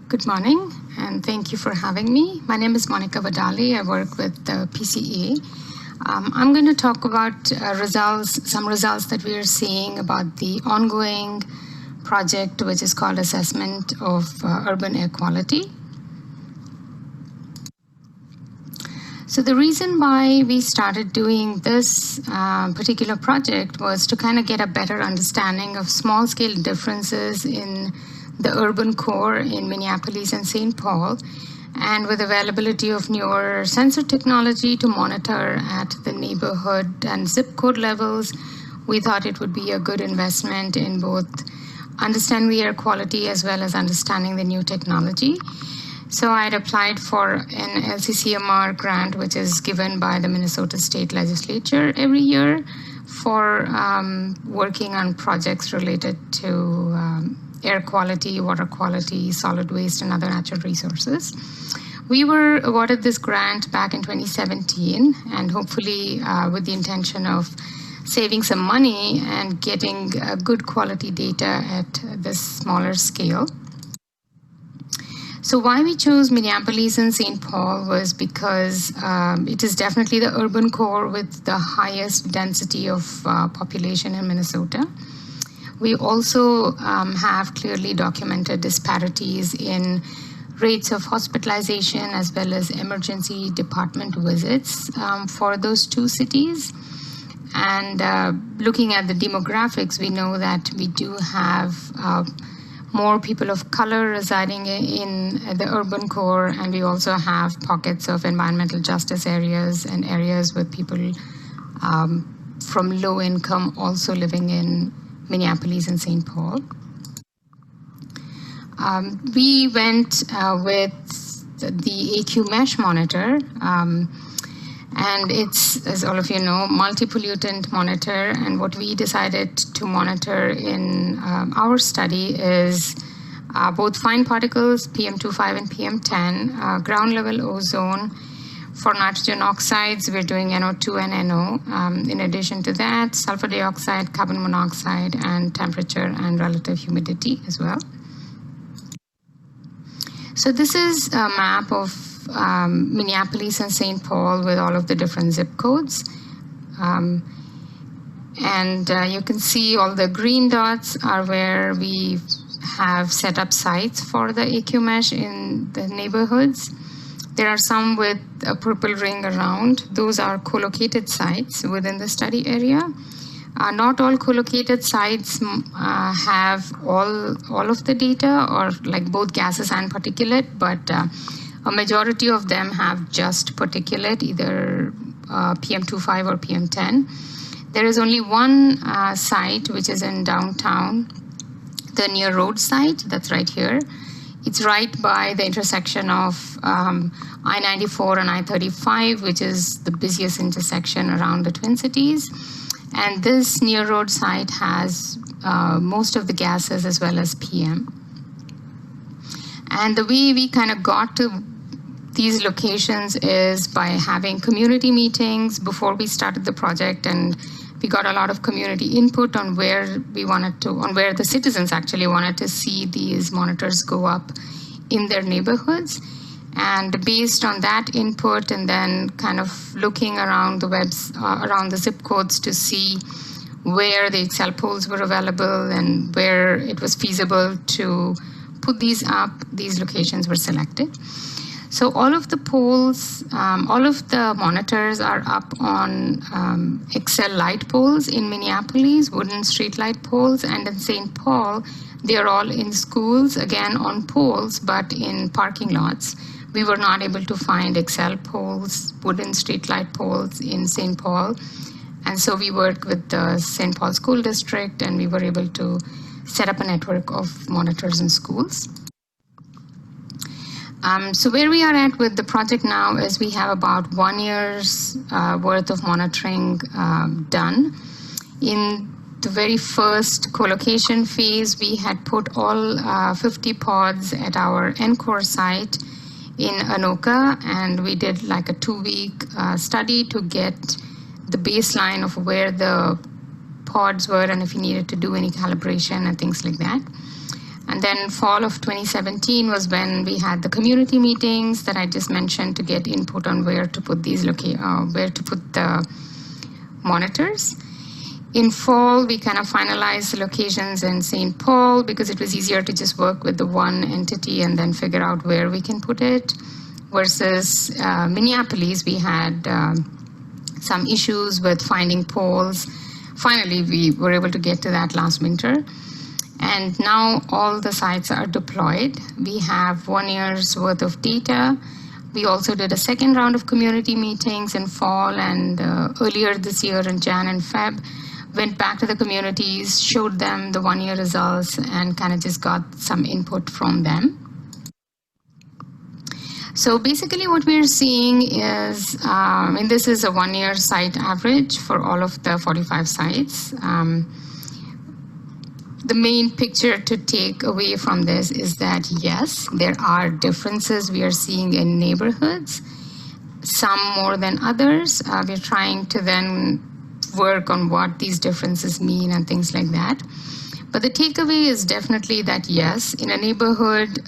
Good morning, and thank you for having me. My name is Monika Vadali. I work with the PCA. I'm going to talk about some results that we are seeing about the ongoing project, which is called Assessment of Urban Air Quality. So the reason why we started doing this particular project was to kind of get a better understanding of small-scale differences in the urban core in Minneapolis and St. Paul, and with availability of newer sensor technology to monitor at the neighborhood and zip code levels, we thought it would be a good investment in both understanding the air quality as well as understanding the new technology. So I had applied for an LCCMR grant, which is given by the Minnesota State Legislature every year for working on projects related to air quality, water quality, solid waste, and other natural resources. We were awarded this grant back in 2017, and hopefully with the intention of saving some money and getting good quality data at this smaller scale. So why we chose Minneapolis and St. Paul was because it is definitely the urban core with the highest density of population in Minnesota. We also have clearly documented disparities in rates of hospitalization as well as emergency department visits for those two cities. And looking at the demographics, we know that we do have more people of color residing in the urban core, and we also have pockets of environmental justice areas and areas with people from low income also living in Minneapolis and St. Paul. We went with the AQ mesh monitor, and it's, as all of you know, multi-pollutant monitor. And what we decided to monitor in our study is both fine particles, PM2.5 and PM10, ground level ozone. For nitrogen oxides, we're doing NO2 and NO. In addition to that, sulfur dioxide, carbon monoxide, and temperature and relative humidity as well. So this is a map of Minneapolis and St. Paul with all of the different zip codes. And you can see all the green dots are where we have set up sites for the AQ mesh in the neighborhoods. There are some with a purple ring around. Those are co-located sites within the study area. Not all co-located sites have all of the data, or like both gases and particulate, but a majority of them have just particulate, either PM2.5 or PM10. There is only one site which is in downtown, the near road site, that's right here. It's right by the intersection of I-94 and I-35, which is the busiest intersection around the Twin Cities. And this near road site has most of the gases as well as PM. And the way we kind of got to these locations is by having community meetings before we started the project, and we got a lot of community input on where where the citizens actually wanted to see these monitors go up in their neighborhoods. And based on that input, and then kind of looking around the around the zip codes to see where the Excel polls were available and where it was feasible to put these up, these locations were selected. So all of the poles, all of the monitors are up on Excel light poles in Minneapolis, wooden street light poles, and in St. Paul, they are all in schools, again on poles, but in parking lots. We were not able to find Excel poles, wooden street light poles in St. Paul. And so we worked with the St. Paul School District, and we were able to set up a network of monitors in schools. So where we are at with the project now is we have about 1 year's worth of monitoring done. In the very first co-location phase, we had put all 50 pods at our Encore site in Anoka, and we did like a 2-week study to get the baseline of where the pods were and if we needed to do any calibration and things like that. And then fall of 2017 was when we had the community meetings that I just mentioned to get input on where to put these where to put the monitors. In fall, we kind of finalized the locations in St. Paul because it was easier to just work with the one entity and then figure out where we can put it. Versus Minneapolis, we had some issues with finding poles. Finally, we were able to get to that last winter. And now all the sites are deployed. We have 1 year's worth of data. We also did a second round of community meetings in fall, and earlier this year in Jan and Feb, went back to the communities, showed them the 1 year results, and kind of just got some input from them. So basically what we're seeing is, and this is a 1 year site average for all of the 45 sites. The main picture to take away from this is that, yes, there are differences we are seeing in neighborhoods, some more than others. We're trying to then work on what these differences mean and things like that. But the takeaway is definitely that, yes, in a neighborhood,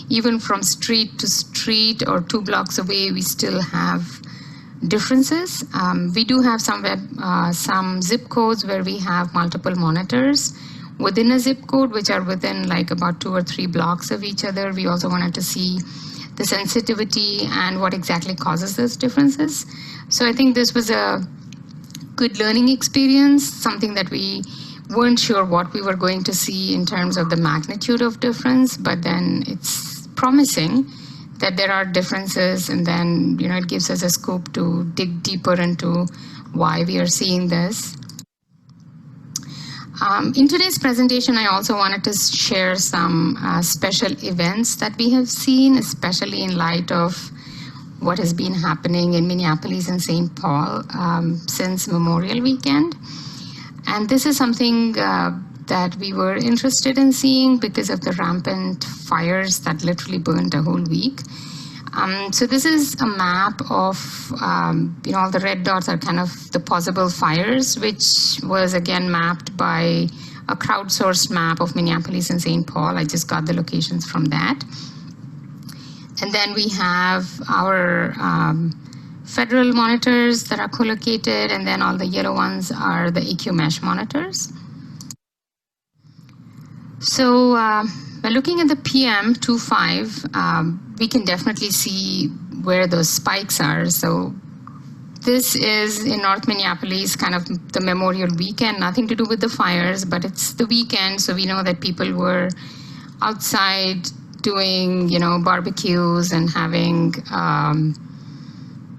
even from street to street or 2 blocks away, we still have differences. We do have some zip codes where we have multiple monitors within a zip code, which are within like about 2 or 3 blocks of each other. We also wanted to see the sensitivity and what exactly causes those differences. So I think this was a good learning experience, something that we weren't sure what we were going to see in terms of the magnitude of difference, but then it's promising that there are differences, and then it gives us a scope to dig deeper into why we are seeing this. In today's presentation, I also wanted to share some special events that we have seen, especially in light of what has been happening in Minneapolis and St. Paul since Memorial Weekend. And this is something that we were interested in seeing because of the rampant fires that literally burned a whole week. So this is a map of, all the red dots are kind of the possible fires, which was again mapped by a crowdsourced map of Minneapolis and St. Paul. I just got the locations from that. And then we have our federal monitors that are co-located, and then all the yellow ones are the AQ mesh monitors. So by looking at the PM25, we can definitely see where those spikes are. So this is in North Minneapolis, kind of the Memorial Weekend, nothing to do with the fires, but it's the weekend, so we know that people were outside doing, barbecues and having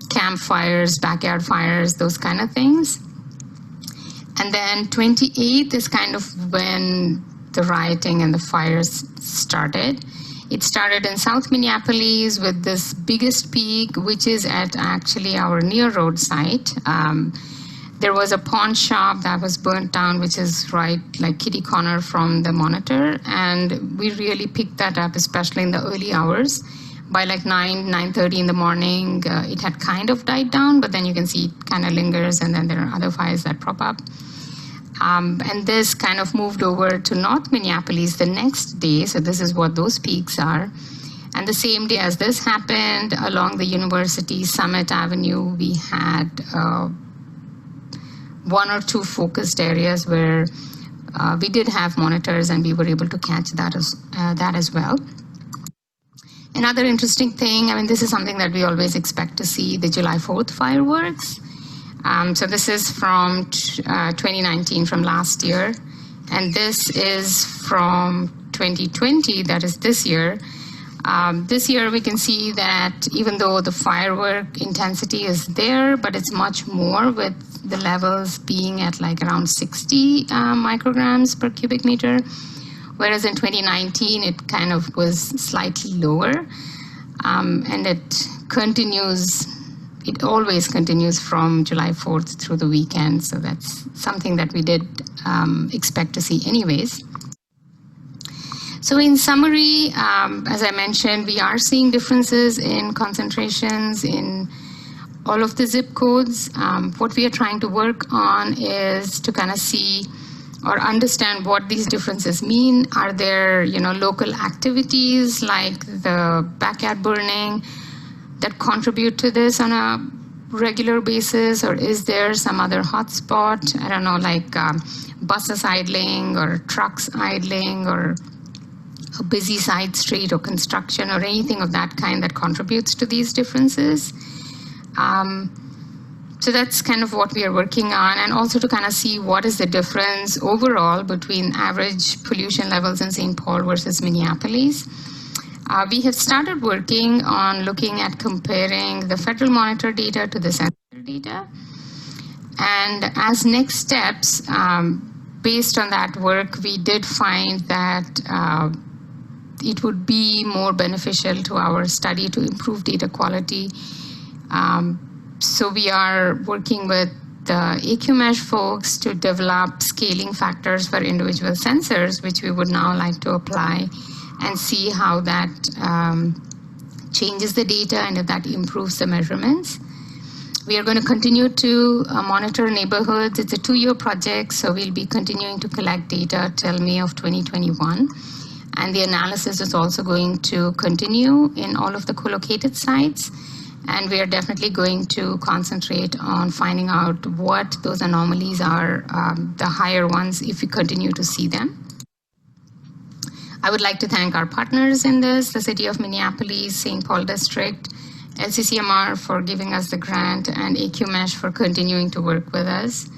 campfires, backyard fires, those kind of things. And then 28th is kind of when the rioting and the fires started. It started in South Minneapolis with this biggest peak, which is at actually our near road site. There was a pawn shop that was burnt down, which is right like kitty corner from the monitor. And we really picked that up, especially in the early hours. By like 9:30 in the morning, it had kind of died down, but then you can see it kind of lingers, and then there are other fires that prop up. And this kind of moved over to North Minneapolis the next day. So this is what those peaks are. And the same day as this happened, along the University Summit Avenue, we had 1 or 2 focused areas where we did have monitors, and we were able to catch that as well. Another interesting thing, this is something that we always expect to see, the July 4th fireworks. So this is from 2019, from last year. And this is from 2020, that is this year. This year we can see that even though the firework intensity is there, but it's much more, with the levels being at like around 60 micrograms per cubic meter. Whereas in 2019, it kind of was slightly lower. And it always continues from July 4th through the weekend. So that's something that we did expect to see anyways. So in summary, as I mentioned, we are seeing differences in concentrations in all of the zip codes. What we are trying to work on is to kind of see or understand what these differences mean. Are there, local activities like the backyard burning that contribute to this on a regular basis, or is there some other hotspot? I don't know, like buses idling or trucks idling or a busy side street or construction or anything of that kind that contributes to these differences. So that's kind of what we are working on, and also to kind of see what is the difference overall between average pollution levels in St. Paul versus Minneapolis. We have started working on looking at comparing the federal monitor data to the central data. And as next steps, based on that work, we did find that it would be more beneficial to our study to improve data quality. So we are working with the AQMesh folks to develop scaling factors for individual sensors, which we would now like to apply and see how that changes the data and if that improves the measurements. We are going to continue to monitor neighborhoods. It's a 2-year project, so we'll be continuing to collect data till May of 2021. And the analysis is also going to continue in all of the co-located sites. And we are definitely going to concentrate on finding out what those anomalies are, the higher ones, if we continue to see them. I would like to thank our partners in this, the City of Minneapolis, St. Paul District, LCCMR for giving us the grant, and AQMesh for continuing to work with us.